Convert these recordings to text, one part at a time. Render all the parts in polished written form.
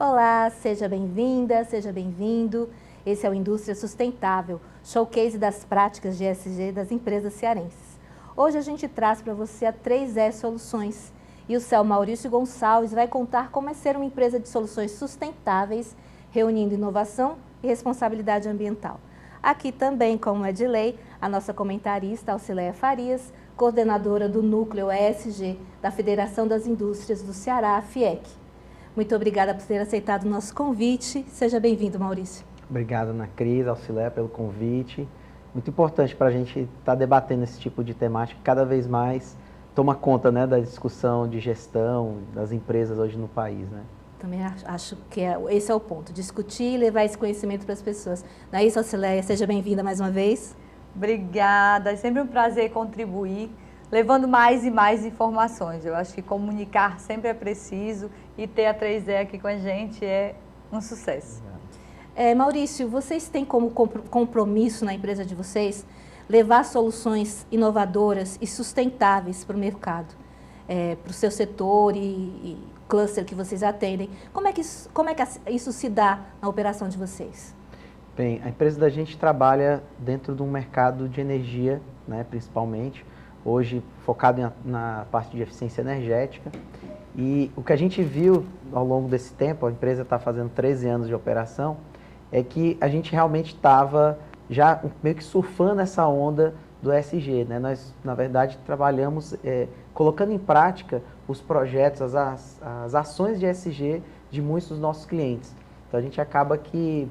Olá, seja bem-vinda, seja bem-vindo. Esse é o Indústria Sustentável, showcase das práticas de ESG das empresas cearenses. Hoje a gente traz para você a 3E Soluções e o Céu Maurício Gonçalves vai contar como é ser uma empresa de soluções sustentáveis, reunindo inovação e responsabilidade ambiental. Aqui também, como é de lei, a nossa comentarista Alcileia Farias, coordenadora do Núcleo ESG da Federação das Indústrias do Ceará, FIEC. Muito obrigada por ter aceitado o nosso convite. Seja bem-vindo, Maurício. Obrigado, Ana Cris, Alcileia, pelo convite. Muito importante para a gente estar debatendo esse tipo de temática que cada vez mais toma conta, né, da discussão de gestão das empresas hoje no país, né? Também acho que esse é o ponto, discutir e levar esse conhecimento para as pessoas. Não é isso, Alcileia? Seja bem-vinda mais uma vez. Obrigada, é sempre um prazer contribuir, levando mais e mais informações. Eu acho que comunicar sempre é preciso e ter a 3E aqui com a gente é um sucesso. Maurício, vocês têm como compromisso na empresa de vocês levar soluções inovadoras e sustentáveis para o mercado, para o seu setor e cluster que vocês atendem. Como é que isso se dá na operação de vocês? Bem, a empresa da gente trabalha dentro de um mercado de energia, né, principalmente, hoje focado na parte de eficiência energética. E o que a gente viu ao longo desse tempo, a empresa está fazendo 13 anos de operação, é que a gente realmente estava já meio que surfando essa onda do ESG, né? Nós, na verdade, trabalhamos colocando em prática os projetos, as ações de ESG de muitos dos nossos clientes. Então, a gente acaba que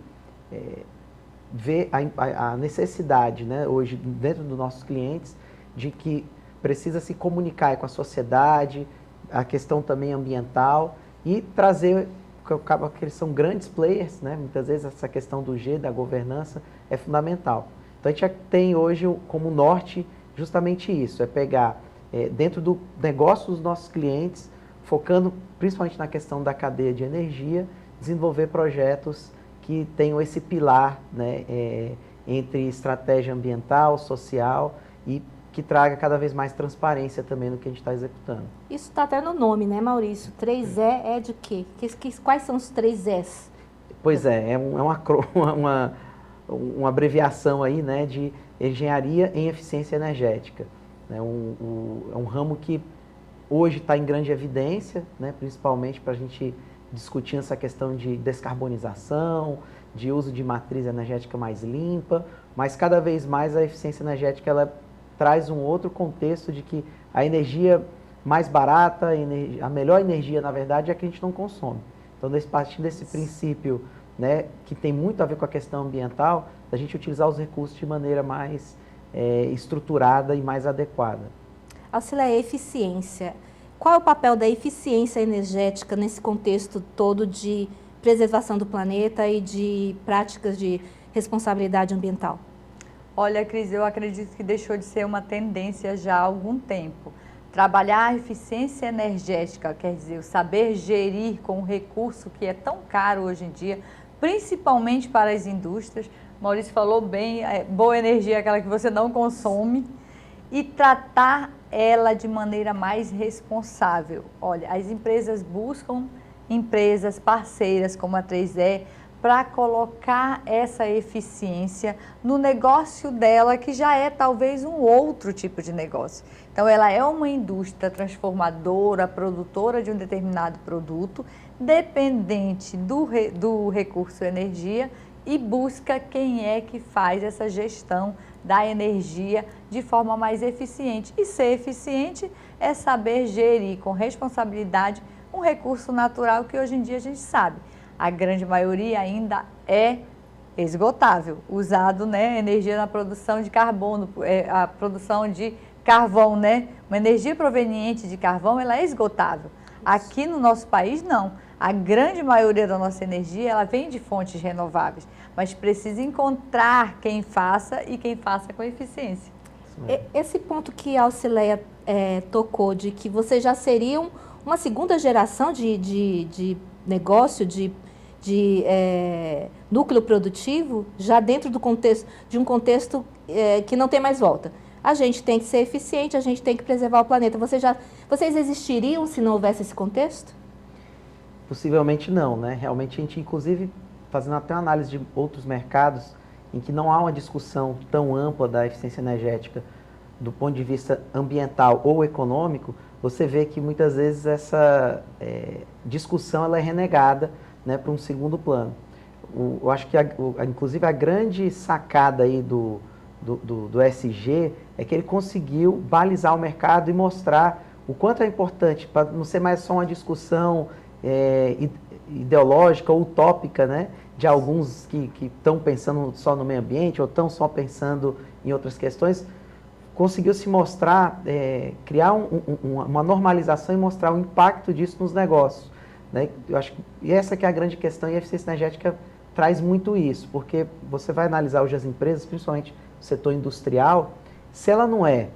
vê a necessidade, né, hoje, dentro dos nossos clientes, de que precisa se comunicar com a sociedade, a questão também ambiental e trazer, acaba que eles são grandes players, né? Muitas vezes essa questão do G, da governança, é fundamental. Então a gente tem hoje como norte justamente isso, é pegar dentro do negócio dos nossos clientes, focando principalmente na questão da cadeia de energia, desenvolver projetos que tenham esse pilar, né, entre estratégia ambiental, social e que traga cada vez mais transparência também no que a gente está executando. Isso está até no nome, né, Maurício? 3E é de quê? Quais são os 3Es? Pois é uma abreviação aí, né, de engenharia em eficiência energética. É um ramo que hoje está em grande evidência, né, principalmente para a gente discutir essa questão de descarbonização, de uso de matriz energética mais limpa, mas cada vez mais a eficiência energética ela traz um outro contexto de que a energia mais barata, a melhor energia, na verdade, é a que a gente não consome. Então, partindo desse princípio, né, que tem muito a ver com a questão ambiental, a gente utilizar os recursos de maneira mais estruturada e mais adequada. Alcileia, eficiência. Qual é o papel da eficiência energética nesse contexto todo de preservação do planeta e de práticas de responsabilidade ambiental? Olha, Cris, eu acredito que deixou de ser uma tendência já há algum tempo. Trabalhar a eficiência energética, quer dizer, o saber gerir com o recurso que é tão caro hoje em dia, principalmente para as indústrias. Maurício falou bem, boa energia é aquela que você não consome, e tratar ela de maneira mais responsável. Olha, as empresas buscam empresas parceiras como a 3E para colocar essa eficiência no negócio dela, que já é talvez um outro tipo de negócio. Então, ela é uma indústria transformadora, produtora de um determinado produto, dependente do recurso energia, e busca quem é que faz essa gestão da energia de forma mais eficiente. E ser eficiente é saber gerir com responsabilidade um recurso natural que hoje em dia a gente sabe. A grande maioria ainda é esgotável, usado, né, energia na produção de carbono, a produção de carvão, né? Uma energia proveniente de carvão, ela é esgotável. Aqui no nosso país, não. A grande maioria da nossa energia, ela vem de fontes renováveis, mas precisa encontrar quem faça e quem faça com eficiência. Esse ponto que a Alcileia tocou, de que vocês já seriam uma segunda geração de negócio, de núcleo produtivo, já dentro do contexto, de um contexto que não tem mais volta. A gente tem que ser eficiente, a gente tem que preservar o planeta. Vocês existiriam se não houvesse esse contexto? Possivelmente não, né? Realmente a gente, inclusive, fazendo até uma análise de outros mercados em que não há uma discussão tão ampla da eficiência energética do ponto de vista ambiental ou econômico, você vê que muitas vezes essa discussão ela é renegada, né, para um segundo plano. Eu acho que, inclusive, a grande sacada aí do ESG é que ele conseguiu balizar o mercado e mostrar o quanto é importante, para não ser mais só uma discussão ideológica ou utópica, né, de alguns que estão pensando só no meio ambiente ou estão só pensando em outras questões. Conseguiu se mostrar, criar uma normalização e mostrar o impacto disso nos negócios, né? Eu acho que essa que é a grande questão, e a eficiência energética traz muito isso, porque você vai analisar hoje as empresas, principalmente o setor industrial, se ela não é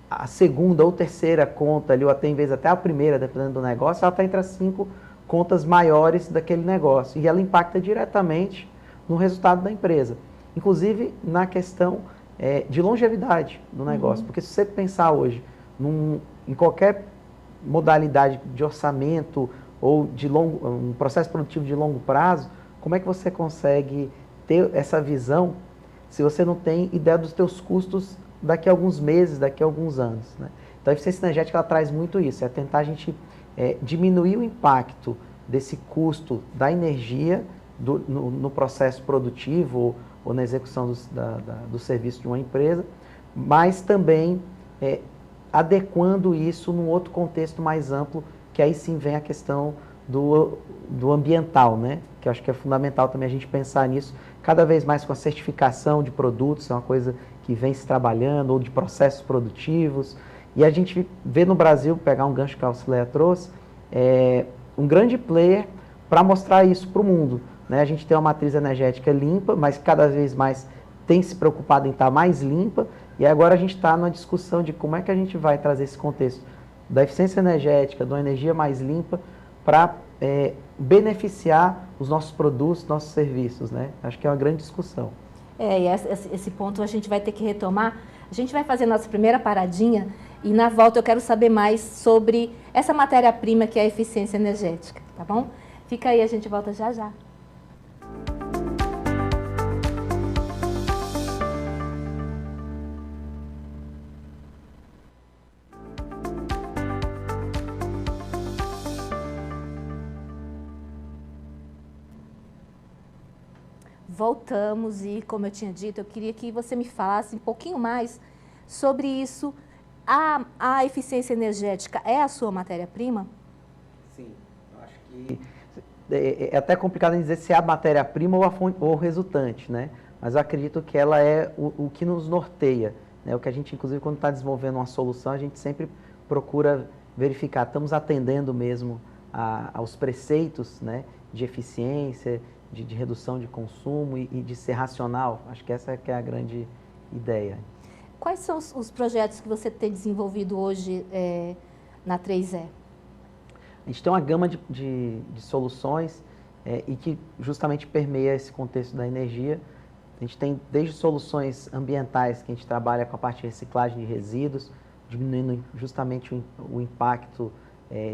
a segunda ou terceira conta ali, ou até em vez até a primeira, dependendo do negócio, ela está entre as 5 contas maiores daquele negócio, e ela impacta diretamente no resultado da empresa, inclusive na questão de longevidade do negócio, porque se você pensar hoje em qualquer modalidade de orçamento ou de um processo produtivo de longo prazo, como é que você consegue ter essa visão se você não tem ideia dos teus custos daqui a alguns meses, daqui a alguns anos, né? Então a eficiência energética ela traz muito isso, é tentar a gente diminuir o impacto desse custo da energia no processo produtivo ou na execução do serviço de uma empresa, mas também adequando isso num outro contexto mais amplo, que aí sim vem a questão do ambiental, né? Que eu acho que é fundamental também a gente pensar nisso, cada vez mais com a certificação de produtos, é uma coisa que vem se trabalhando, ou de processos produtivos, e a gente vê no Brasil, pegar um gancho que a Auxileia trouxe, um grande player para mostrar isso para o mundo, né? A gente tem uma matriz energética limpa, mas cada vez mais tem se preocupado em estar mais limpa, e agora a gente está numa discussão de como é que a gente vai trazer esse contexto da eficiência energética, de uma energia mais limpa, para beneficiar os nossos produtos, nossos serviços, né? Acho que é uma grande discussão. E esse ponto a gente vai ter que retomar. A gente vai fazer a nossa primeira paradinha e na volta eu quero saber mais sobre essa matéria-prima que é a eficiência energética, tá bom? Fica aí, a gente volta já já. Voltamos e, como eu tinha dito, eu queria que você me falasse um pouquinho mais sobre isso. A eficiência energética é a sua matéria-prima? Sim, eu acho que é até complicado dizer se é a matéria-prima ou o resultante, né? Mas eu acredito que ela é o que nos norteia, né? O que a gente, inclusive, quando está desenvolvendo uma solução, a gente sempre procura verificar, estamos atendendo mesmo aos preceitos, né, de eficiência, de redução de consumo e de ser racional. Acho que essa que é a grande ideia. Quais são os projetos que você tem desenvolvido hoje na 3E? A gente tem uma gama de soluções e que justamente permeia esse contexto da energia. A gente tem desde soluções ambientais, que a gente trabalha com a parte de reciclagem de resíduos, diminuindo justamente o impacto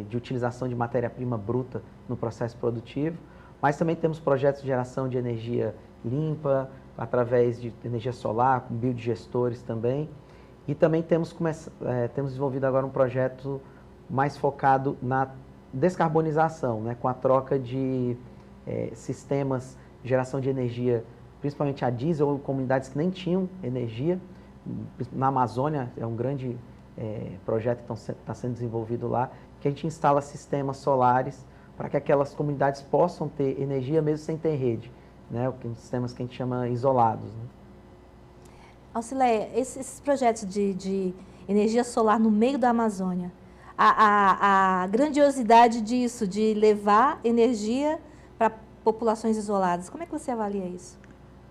de utilização de matéria-prima bruta no processo produtivo. Mas também temos projetos de geração de energia limpa, através de energia solar, com biodigestores também. E também temos desenvolvido agora um projeto mais focado na descarbonização, né, com a troca de sistemas de geração de energia, principalmente a diesel, ou comunidades que nem tinham energia. Na Amazônia é um grande projeto que está sendo desenvolvido lá, que a gente instala sistemas solares para que aquelas comunidades possam ter energia mesmo sem ter rede, né? Sistemas que a gente chama isolados, né? Auxileia, esses projetos de energia solar no meio da Amazônia, a grandiosidade disso, de levar energia para populações isoladas, como é que você avalia isso?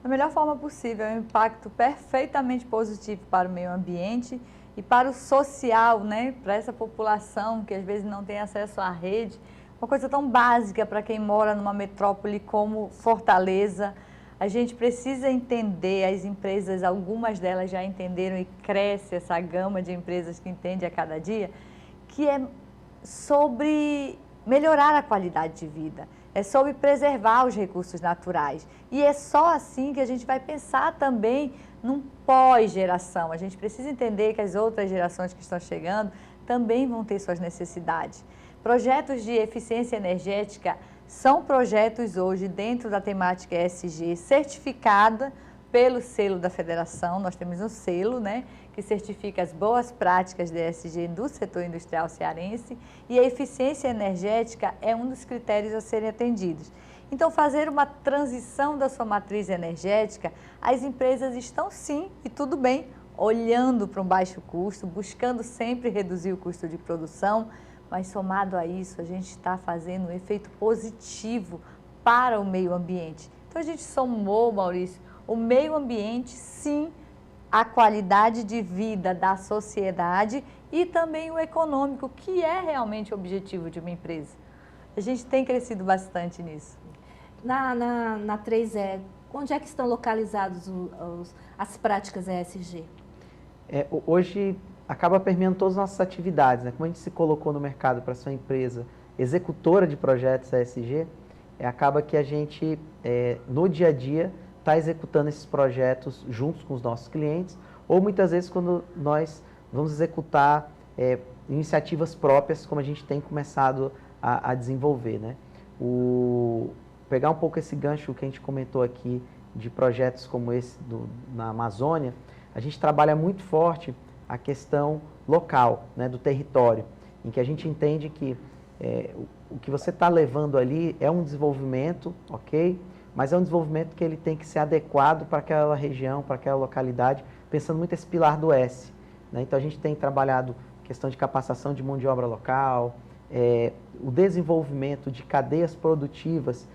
Da melhor forma possível, é um impacto perfeitamente positivo para o meio ambiente e para o social, né? Para essa população que às vezes não tem acesso à rede. Uma coisa tão básica para quem mora numa metrópole como Fortaleza. A gente precisa entender, as empresas, algumas delas já entenderam e cresce essa gama de empresas que entende a cada dia, que é sobre melhorar a qualidade de vida, é sobre preservar os recursos naturais. E é só assim que a gente vai pensar também num pós-geração. A gente precisa entender que as outras gerações que estão chegando também vão ter suas necessidades. Projetos de eficiência energética são projetos hoje dentro da temática ESG certificada pelo selo da federação. Nós temos um selo, né, que certifica as boas práticas de ESG do setor industrial cearense, e a eficiência energética é um dos critérios a serem atendidos. Então, fazer uma transição da sua matriz energética, as empresas estão sim, e tudo bem, olhando para um baixo custo, buscando sempre reduzir o custo de produção, mas somado a isso, a gente está fazendo um efeito positivo para o meio ambiente. Então, a gente somou, Maurício, o meio ambiente, sim, a qualidade de vida da sociedade e também o econômico, que é realmente o objetivo de uma empresa. A gente tem crescido bastante nisso. Na 3E, onde é que estão localizadas as práticas ESG? Hoje acaba permeando todas as nossas atividades, né? Como a gente se colocou no mercado para ser uma empresa executora de projetos ESG, acaba que a gente, no dia a dia, está executando esses projetos juntos com os nossos clientes, ou muitas vezes quando nós vamos executar iniciativas próprias, como a gente tem começado a desenvolver, né? Pegar um pouco esse gancho que a gente comentou aqui de projetos como esse na Amazônia, a gente trabalha muito forte a questão local, né, do território, em que a gente entende que o que você está levando ali é um desenvolvimento, ok? Mas é um desenvolvimento que ele tem que ser adequado para aquela região, para aquela localidade, pensando muito esse pilar do S, né? Então a gente tem trabalhado questão de capacitação de mão de obra local, o desenvolvimento de cadeias produtivas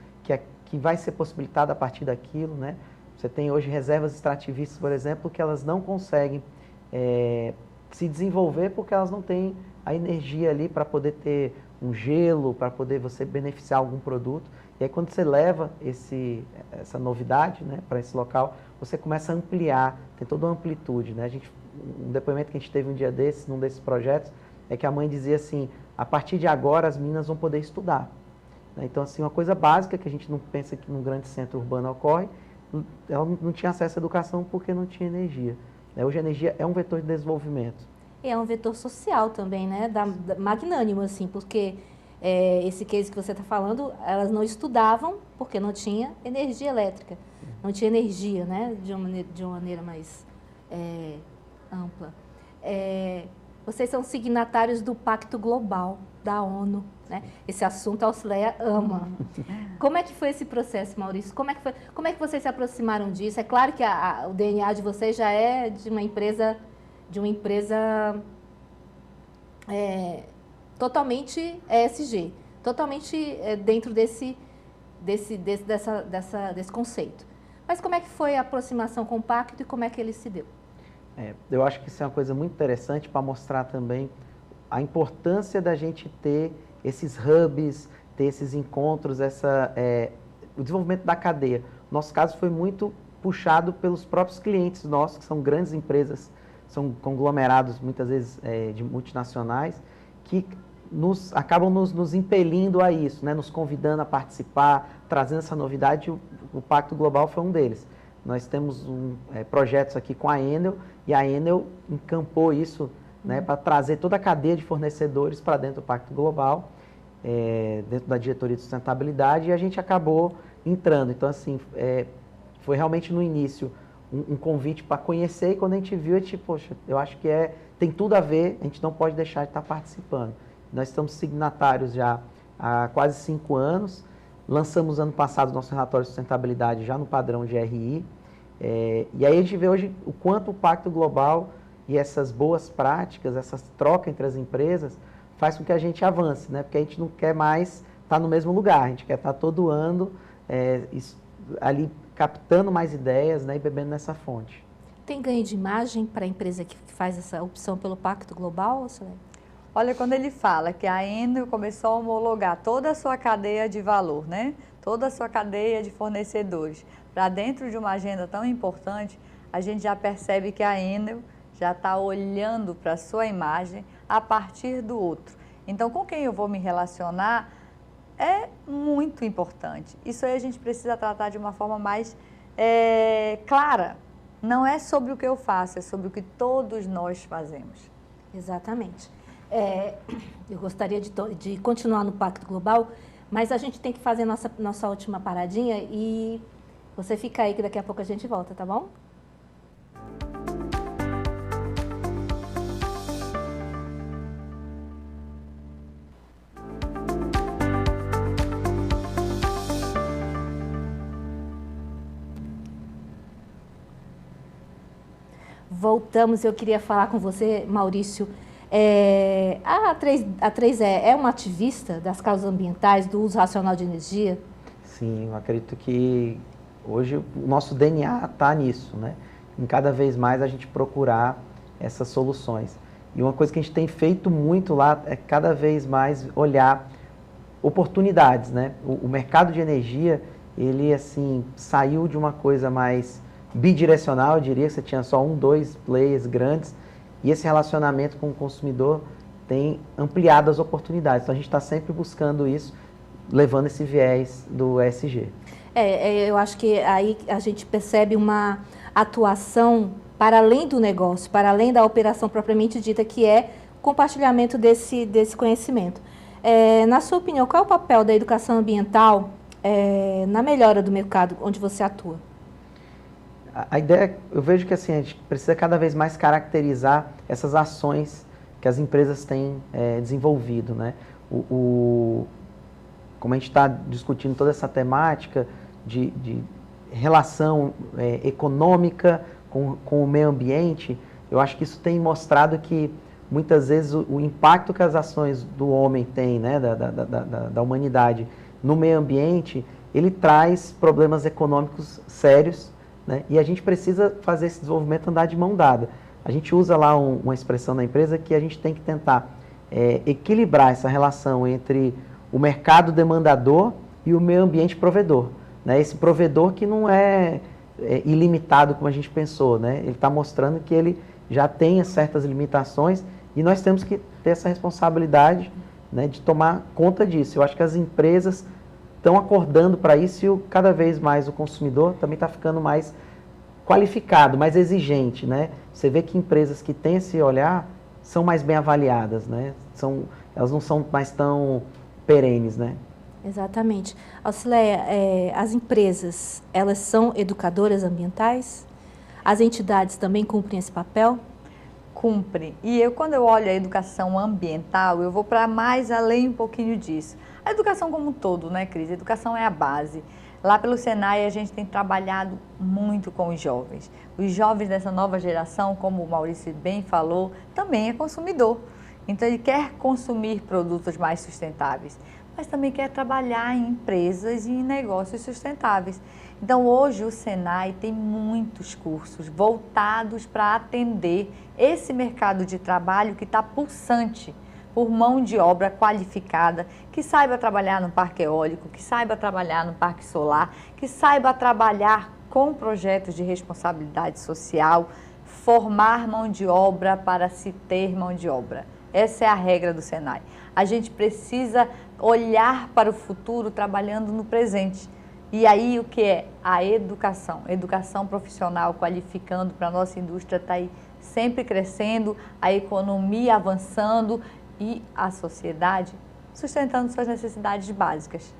que vai ser possibilitado a partir daquilo, né? Você tem hoje reservas extrativistas, por exemplo, que elas não conseguem se desenvolver porque elas não têm a energia ali para poder ter um gelo, para poder você beneficiar algum produto. E aí quando você leva essa novidade, né, para esse local, você começa a ampliar, tem toda uma amplitude, né? Um depoimento que a gente teve um dia desses, num desses projetos, é que a mãe dizia assim, a partir de agora as meninas vão poder estudar. Então, assim, uma coisa básica que a gente não pensa que num grande centro urbano ocorre, ela não tinha acesso à educação porque não tinha energia. Hoje a energia é um vetor de desenvolvimento. E é um vetor social também, né? Magnânimo, assim, porque esse case que você está falando, elas não estudavam porque não tinha energia elétrica, não tinha energia, né? De uma maneira mais ampla. Vocês são signatários do Pacto Global da ONU, né? Esse assunto a Auxileia ama. Como é que foi esse processo, Maurício? Como é que vocês se aproximaram disso? É claro que o DNA de vocês já é de uma empresa totalmente ESG, totalmente dentro desse conceito. Mas como é que foi a aproximação com o Pacto e como é que ele se deu? Eu acho que isso é uma coisa muito interessante para mostrar também a importância da gente ter esses hubs, ter esses encontros, o desenvolvimento da cadeia. Nosso caso foi muito puxado pelos próprios clientes nossos, que são grandes empresas, são conglomerados muitas vezes de multinacionais, que acabam nos impelindo a isso, né? Nos convidando a participar, trazendo essa novidade. O Pacto Global foi um deles. Nós temos projetos aqui com a Enel, e a Enel encampou isso, né, para trazer toda a cadeia de fornecedores para dentro do Pacto Global, dentro da diretoria de sustentabilidade, e a gente acabou entrando. Então, assim, foi realmente no início um convite para conhecer, e quando a gente viu, a gente, poxa, eu acho que tem tudo a ver, a gente não pode deixar de estar participando. Nós estamos signatários já há quase 5 anos, lançamos ano passado o nosso relatório de sustentabilidade já no padrão GRI, e aí a gente vê hoje o quanto o Pacto Global e essas boas práticas, essa troca entre as empresas, faz com que a gente avance, né? Porque a gente não quer mais estar no mesmo lugar, a gente quer estar todo ano ali captando mais ideias, né, e bebendo nessa fonte. Tem ganho de imagem para a empresa que faz essa opção pelo Pacto Global, Auxileia? Olha, quando ele fala que a Enel começou a homologar toda a sua cadeia de valor, né? Toda a sua cadeia de fornecedores para dentro de uma agenda tão importante, a gente já percebe que a Enel já está olhando para a sua imagem a partir do outro. Então, com quem eu vou me relacionar muito importante. Isso aí a gente precisa tratar de uma forma mais clara. Não é sobre o que eu faço, é sobre o que todos nós fazemos. Exatamente. Eu gostaria de continuar no Pacto Global, mas a gente tem que fazer nossa última paradinha e você fica aí que daqui a pouco a gente volta, tá bom? Voltamos, eu queria falar com você, Maurício. A 3E é uma ativista das causas ambientais, do uso racional de energia? Sim, eu acredito que hoje o nosso DNA está nisso, né? Em cada vez mais a gente procurar essas soluções. E uma coisa que a gente tem feito muito lá é cada vez mais olhar oportunidades, né? O mercado de energia, ele assim, saiu de uma coisa mais bidirecional, eu diria que você tinha só 1, 2 players grandes, e esse relacionamento com o consumidor tem ampliado as oportunidades. Então a gente está sempre buscando isso, levando esse viés do ESG. Eu acho que aí a gente percebe uma atuação para além do negócio, para além da operação propriamente dita, que é o compartilhamento desse conhecimento. Na sua opinião, qual é o papel da educação ambiental na melhora do mercado onde você atua? A ideia, eu vejo que assim, a gente precisa cada vez mais caracterizar essas ações que as empresas têm desenvolvido, né? Como a gente está discutindo toda essa temática de relação econômica com o meio ambiente, eu acho que isso tem mostrado que muitas vezes o impacto que as ações do homem têm, né, da humanidade no meio ambiente, ele traz problemas econômicos sérios, né? E a gente precisa fazer esse desenvolvimento andar de mão dada. A gente usa lá uma expressão na empresa que a gente tem que tentar equilibrar essa relação entre o mercado demandador e o meio ambiente provedor, né? Esse provedor que não é ilimitado como a gente pensou, né? Ele está mostrando que ele já tem certas limitações e nós temos que ter essa responsabilidade, né, de tomar conta disso. Eu acho que as empresas estão acordando para isso e cada vez mais o consumidor também está ficando mais qualificado, mais exigente, né? Você vê que empresas que têm esse olhar são mais bem avaliadas, né? Elas não são mais tão perenes, né? Exatamente. Auxileia, as empresas, elas são educadoras ambientais? As entidades também cumprem esse papel? Cumpre. E quando eu olho a educação ambiental, eu vou para mais além um pouquinho disso. A educação como um todo, né, Cris? A educação é a base. Lá pelo Senai a gente tem trabalhado muito com os jovens. Os jovens dessa nova geração, como o Maurício bem falou, também é consumidor. Então ele quer consumir produtos mais sustentáveis, mas também quer trabalhar em empresas e em negócios sustentáveis. Então hoje o Senai tem muitos cursos voltados para atender esse mercado de trabalho que está pulsante por mão de obra qualificada, que saiba trabalhar no parque eólico, que saiba trabalhar no parque solar, que saiba trabalhar com projetos de responsabilidade social, formar mão de obra para se ter mão de obra. Essa é a regra do Senai. A gente precisa olhar para o futuro trabalhando no presente. E aí o que é? A educação. Educação profissional qualificando para a nossa indústria está aí sempre crescendo, a economia avançando e a sociedade sustentando suas necessidades básicas.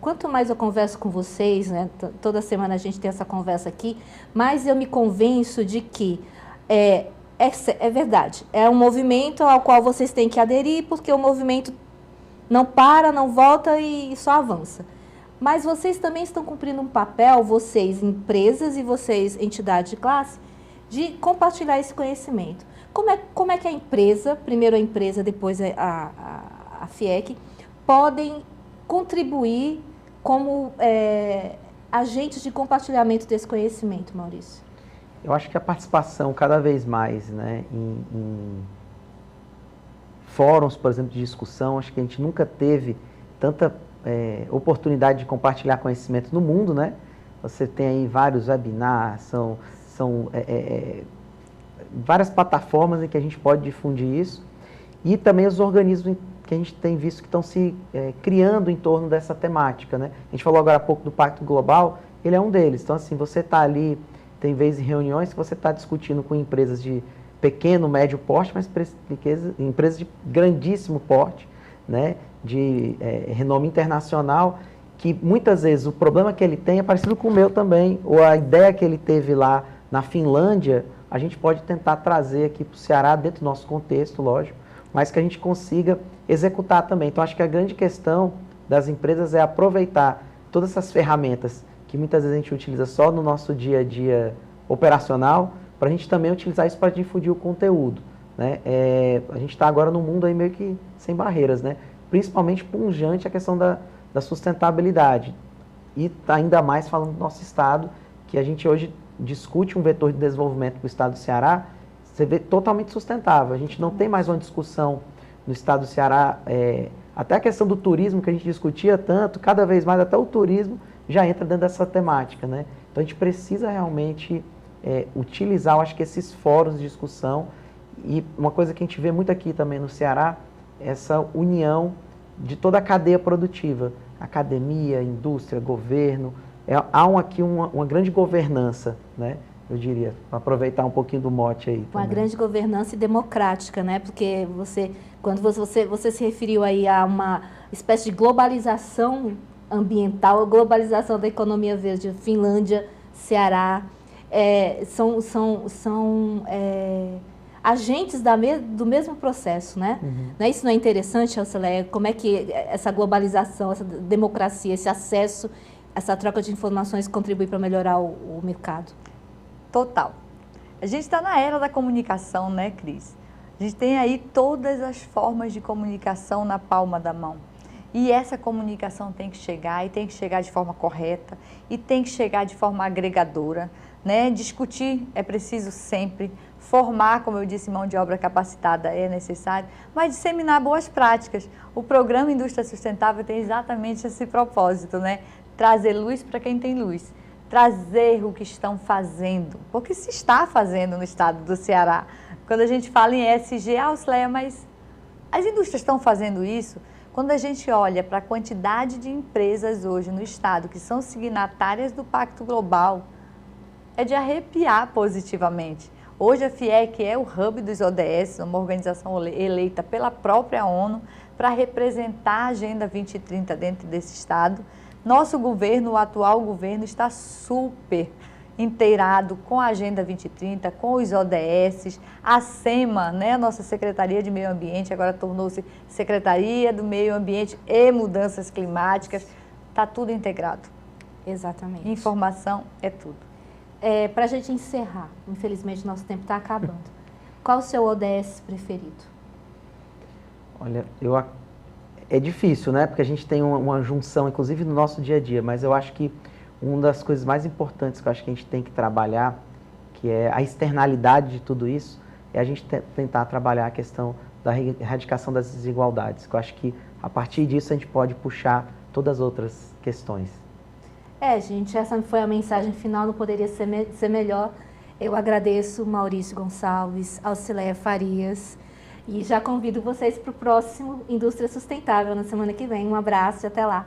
Quanto mais eu converso com vocês, né, toda semana a gente tem essa conversa aqui, mais eu me convenço de que é verdade, é um movimento ao qual vocês têm que aderir, porque o movimento não para, não volta e só avança. Mas vocês também estão cumprindo um papel, vocês empresas e vocês entidades de classe, de compartilhar esse conhecimento. Como é que a empresa, primeiro a empresa, depois a FIEC, podem contribuir como agentes de compartilhamento desse conhecimento, Maurício? Eu acho que a participação cada vez mais, né, em fóruns, por exemplo, de discussão, acho que a gente nunca teve tanta oportunidade de compartilhar conhecimento no mundo, né? Você tem aí vários webinars, são várias plataformas em que a gente pode difundir isso, e também os organismos que a gente tem visto que estão se criando em torno dessa temática, né? A gente falou agora há pouco do Pacto Global, ele é um deles. Então, assim, você está ali, tem vezes em reuniões que você está discutindo com empresas de pequeno, médio porte, mas empresas de grandíssimo porte, né? De renome internacional, que muitas vezes o problema que ele tem é parecido com o meu também, ou a ideia que ele teve lá na Finlândia, a gente pode tentar trazer aqui para o Ceará, dentro do nosso contexto, lógico, mas que a gente consiga executar também. Então, acho que a grande questão das empresas é aproveitar todas essas ferramentas que muitas vezes a gente utiliza só no nosso dia a dia operacional, para a gente também utilizar isso para difundir o conteúdo, né? A gente está agora num mundo aí meio que sem barreiras, né? Principalmente pungente a questão da sustentabilidade. E ainda mais falando do nosso estado, que a gente hoje discute um vetor de desenvolvimento para o estado do Ceará, você vê totalmente sustentável. A gente não tem mais uma discussão no estado do Ceará, até a questão do turismo que a gente discutia tanto, cada vez mais até o turismo já entra dentro dessa temática, né? Então a gente precisa realmente utilizar, eu acho que esses fóruns de discussão, e uma coisa que a gente vê muito aqui também no Ceará, essa união de toda a cadeia produtiva, academia, indústria, governo, há aqui uma grande governança, né? Eu diria, para aproveitar um pouquinho do mote aí. Uma grande governança e democrática, né? Porque quando você se referiu aí a uma espécie de globalização ambiental, a globalização da economia verde, Finlândia, Ceará, são agentes do mesmo processo, né? Uhum. Isso não é interessante, Alcileia? Como é que essa globalização, essa democracia, esse acesso, essa troca de informações contribui para melhorar o mercado? Total. A gente está na era da comunicação, né, Cris? A gente tem aí todas as formas de comunicação na palma da mão. E essa comunicação tem que chegar, e tem que chegar de forma correta, e tem que chegar de forma agregadora, né? Discutir é preciso sempre, formar, como eu disse, mão de obra capacitada é necessário, mas disseminar boas práticas. O programa Indústria Sustentável tem exatamente esse propósito, né? Trazer luz para quem tem luz. Trazer o que estão fazendo, porque se está fazendo no estado do Ceará. Quando a gente fala em ESG, Alcileia, mas as indústrias estão fazendo isso? Quando a gente olha para a quantidade de empresas hoje no estado que são signatárias do Pacto Global, é de arrepiar positivamente. Hoje a FIEC é o hub dos ODS, uma organização eleita pela própria ONU para representar a Agenda 2030 dentro desse estado. Nosso governo, o atual governo, está super inteirado com a Agenda 2030, com os ODS, a SEMA, né, a nossa Secretaria de Meio Ambiente, agora tornou-se Secretaria do Meio Ambiente e Mudanças Climáticas, está tudo integrado. Exatamente. Informação é tudo. Para a gente encerrar, infelizmente nosso tempo está acabando, qual o seu ODS preferido? Olha, é difícil, né? Porque a gente tem uma junção, inclusive no nosso dia a dia, mas eu acho que uma das coisas mais importantes que eu acho que a gente tem que trabalhar, que é a externalidade de tudo isso, é a gente tentar trabalhar a questão da erradicação das desigualdades, que eu acho que a partir disso a gente pode puxar todas as outras questões. Gente, essa foi a mensagem final, não poderia ser melhor. Eu agradeço Maurício Gonçalves, Alcileia Farias, e já convido vocês para o próximo Indústria Sustentável na semana que vem. Um abraço e até lá.